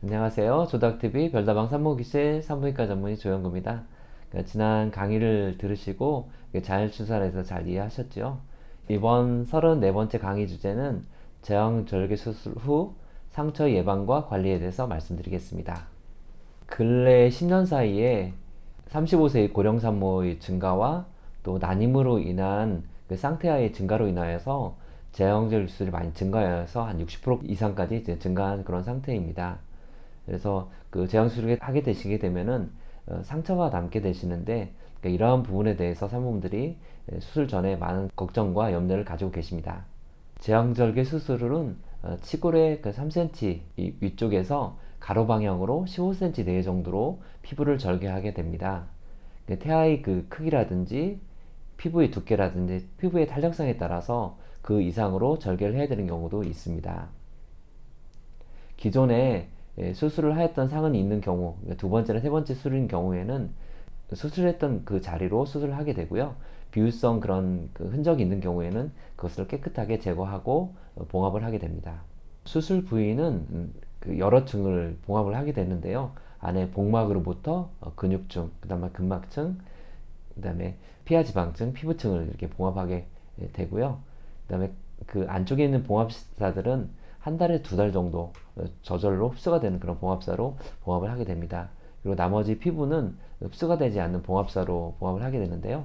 안녕하세요. 조닥TV 별다방 산모기실 산부인과 전문의 조영구입니다. 지난 강의를 들으시고 자연출산에서 잘 이해하셨죠? 이번 34번째 강의 주제는 제왕절개 수술 후 상처 예방과 관리에 대해서 말씀드리겠습니다. 근래 10년 사이에 35세의 고령 산모의 증가와 또 난임으로 인한 쌍태아의 증가로 인하여서 제왕절개 수술이 많이 증가해서 한 60% 이상까지 증가한 그런 상태입니다. 그래서 그 제왕수술을 하게 되시게 되면은 상처가 남게 되시는데, 그러니까 이러한 부분에 대해서 산모분들이 수술 전에 많은 걱정과 염려를 가지고 계십니다. 제왕절개 수술은 치골의 그 3cm 위쪽에서 가로 방향으로 15cm 내외 정도로 피부를 절개하게 됩니다. 태아의 그 크기라든지 피부의 두께라든지 피부의 탄력성에 따라서 그 이상으로 절개를 해야 되는 경우도 있습니다. 기존에 수술을 하였던 상흔이 있는 경우, 두 번째나 세 번째 수술인 경우에는 수술했던 그 자리로 수술을 하게 되고요. 비유성 그런 그 흔적이 있는 경우에는 그것을 깨끗하게 제거하고 봉합을 하게 됩니다. 수술 부위는 그 여러 층을 봉합을 하게 되는데요. 안에 복막으로부터 근육층, 그 다음에 근막층, 그 다음에 피하지방층, 피부층을 이렇게 봉합하게 되고요. 그 다음에 그 안쪽에 있는 봉합사들은 한 달에 두 달 정도 저절로 흡수가 되는 그런 봉합사로 봉합을 하게 됩니다. 그리고 나머지 피부는 흡수가 되지 않는 봉합사로 봉합을 하게 되는데요.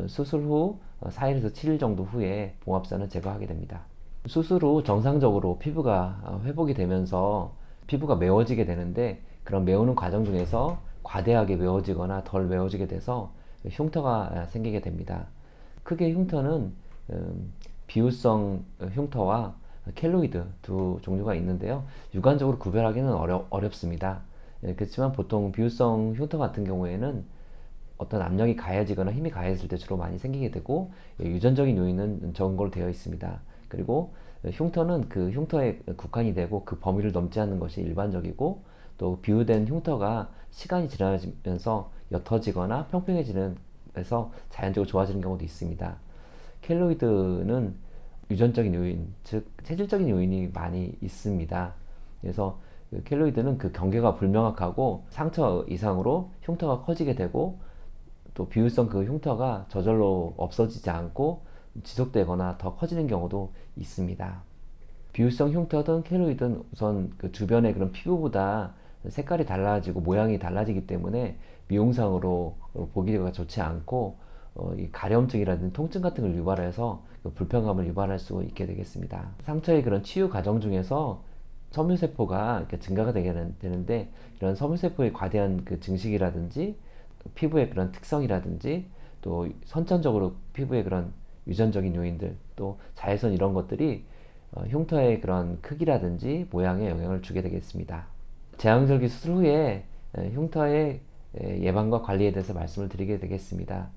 수술 후 4일에서 7일 정도 후에 봉합사는 제거하게 됩니다. 수술 후 정상적으로 피부가 회복이 되면서 피부가 메워지게 되는데, 그런 메우는 과정 중에서 과대하게 메워지거나 덜 메워지게 돼서 흉터가 생기게 됩니다. 크게 흉터는 비유성 흉터와 켈로이드 두 종류가 있는데요. 육안적으로 구별하기는 어렵습니다. 그렇지만 보통 비유성 흉터 같은 경우에는 어떤 압력이 가해지거나 힘이 가해질 때 주로 많이 생기게 되고, 유전적인 요인은 적은 걸로 되어 있습니다. 그리고 흉터는 그 흉터에 국한이 되고 그 범위를 넘지 않는 것이 일반적이고, 또 비유된 흉터가 시간이 지나면서 옅어지거나 평평해지는 에서 자연적으로 좋아지는 경우도 있습니다. 켈로이드는 유전적인 요인, 즉 체질적인 요인이 많이 있습니다. 그래서 그 켈로이드는 그 경계가 불명확하고 상처 이상으로 흉터가 커지게 되고, 또 비율성 그 흉터가 저절로 없어지지 않고 지속되거나 더 커지는 경우도 있습니다. 비율성 흉터든 켈로이든 우선 그 주변의 그런 피부보다 색깔이 달라지고 모양이 달라지기 때문에 미용상으로 보기가 좋지 않고 이 가려움증이라든지 통증 같은 걸 유발해서 그 불편감을 유발할 수 있게 되겠습니다. 상처의 그런 치유 과정 중에서 섬유세포가 이렇게 증가가 되는데, 이런 섬유세포의 과대한 그 증식이라든지 피부의 그런 특성이라든지 또 선천적으로 피부의 그런 유전적인 요인들, 또 자외선 이런 것들이 흉터의 그런 크기라든지 모양에 영향을 주게 되겠습니다. 제왕절개 수술 후에 흉터의 예방과 관리에 대해서 말씀을 드리게 되겠습니다.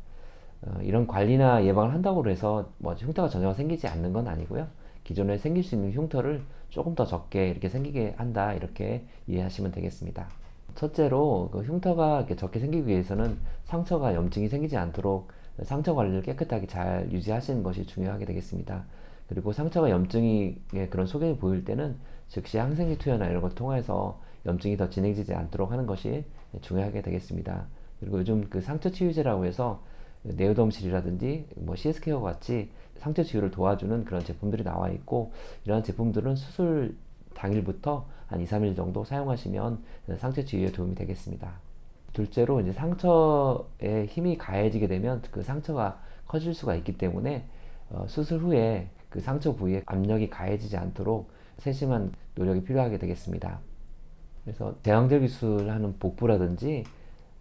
이런 관리나 예방을 한다고 해서 뭐 흉터가 전혀 생기지 않는 건 아니고요. 기존에 생길 수 있는 흉터를 조금 더 적게 이렇게 생기게 한다, 이렇게 이해하시면 되겠습니다. 첫째로 그 흉터가 이렇게 적게 생기기 위해서는 상처가 염증이 생기지 않도록 상처 관리를 깨끗하게 잘 유지하시는 것이 중요하게 되겠습니다. 그리고 상처가 염증이 그런 소견이 보일 때는 즉시 항생제 투여나 이런 걸 통해서 염증이 더 진행되지 않도록 하는 것이 중요하게 되겠습니다. 그리고 요즘 그 상처 치유제라고 해서 네오덤실이라든지 뭐 CS케어 같이 상처 치유를 도와주는 그런 제품들이 나와 있고, 이러한 제품들은 수술 당일부터 한 2, 3일 정도 사용하시면 상처 치유에 도움이 되겠습니다. 둘째로 이제 상처에 힘이 가해지게 되면 그 상처가 커질 수가 있기 때문에 수술 후에 그 상처 부위에 압력이 가해지지 않도록 세심한 노력이 필요하게 되겠습니다. 그래서 제왕절개 수술하는 복부라든지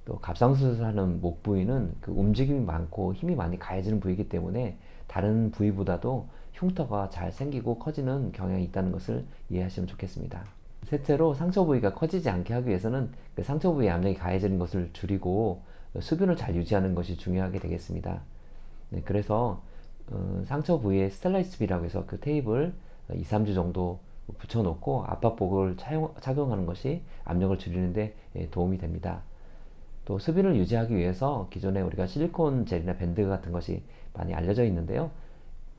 또 갑상수술하는 목 부위는 그 움직임이 많고 힘이 많이 가해지는 부위이기 때문에 다른 부위보다도 흉터가 잘 생기고 커지는 경향이 있다는 것을 이해하시면 좋겠습니다. 셋째로 상처 부위가 커지지 않게 하기 위해서는 그 상처 부위에 압력이 가해지는 것을 줄이고 수변을 잘 유지하는 것이 중요하게 되겠습니다. 네, 그래서 상처 부위에 스텔라이스비라고 해서 그 테이프를 2, 3주 정도 붙여놓고 압박복을 착용하는 것이 압력을 줄이는데 도움이 됩니다. 또 수비를 유지하기 위해서 기존에 우리가 실리콘 젤이나 밴드 같은 것이 많이 알려져 있는데요.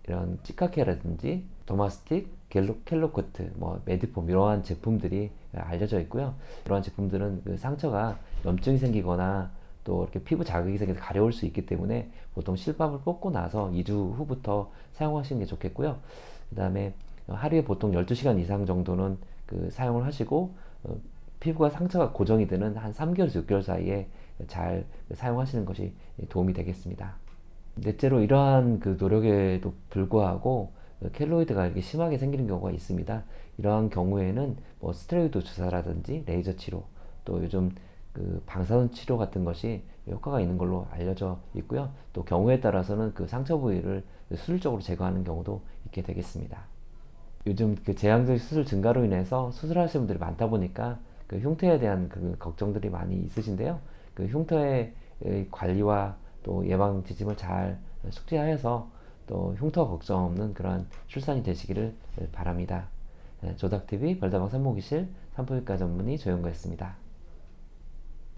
이런 치카케라든지 더마스틱, 켈로코트, 뭐 메디폼 이러한 제품들이 알려져 있고요. 이러한 제품들은 그 상처가 염증이 생기거나 또 이렇게 피부 자극이 생겨서 가려울 수 있기 때문에 보통 실밥을 뽑고 나서 2주 후부터 사용하시는 게 좋겠고요. 그 다음에 하루에 보통 12시간 이상 정도는 그 사용을 하시고 피부가 상처가 고정이 되는 한 3개월에서 6개월 사이에 잘 사용하시는 것이 도움이 되겠습니다. 넷째로 이러한 그 노력에도 불구하고 켈로이드가 이렇게 심하게 생기는 경우가 있습니다. 이러한 경우에는 뭐 스테로이드 주사라든지 레이저 치료, 또 요즘 그 방사선 치료 같은 것이 효과가 있는 걸로 알려져 있고요. 또 경우에 따라서는 그 상처 부위를 수술적으로 제거하는 경우도 있게 되겠습니다. 요즘 그 제왕적 수술 증가로 인해서 수술하시는 분들이 많다 보니까 그 흉터에 대한 그 걱정들이 많이 있으신데요. 그 흉터의 관리와 또 예방 지침을 잘 숙지하여서 또 흉터 걱정 없는 그러한 출산이 되시기를 바랍니다. 조닥TV 별다방 산모기실 산부인과 전문의 조영구였습니다.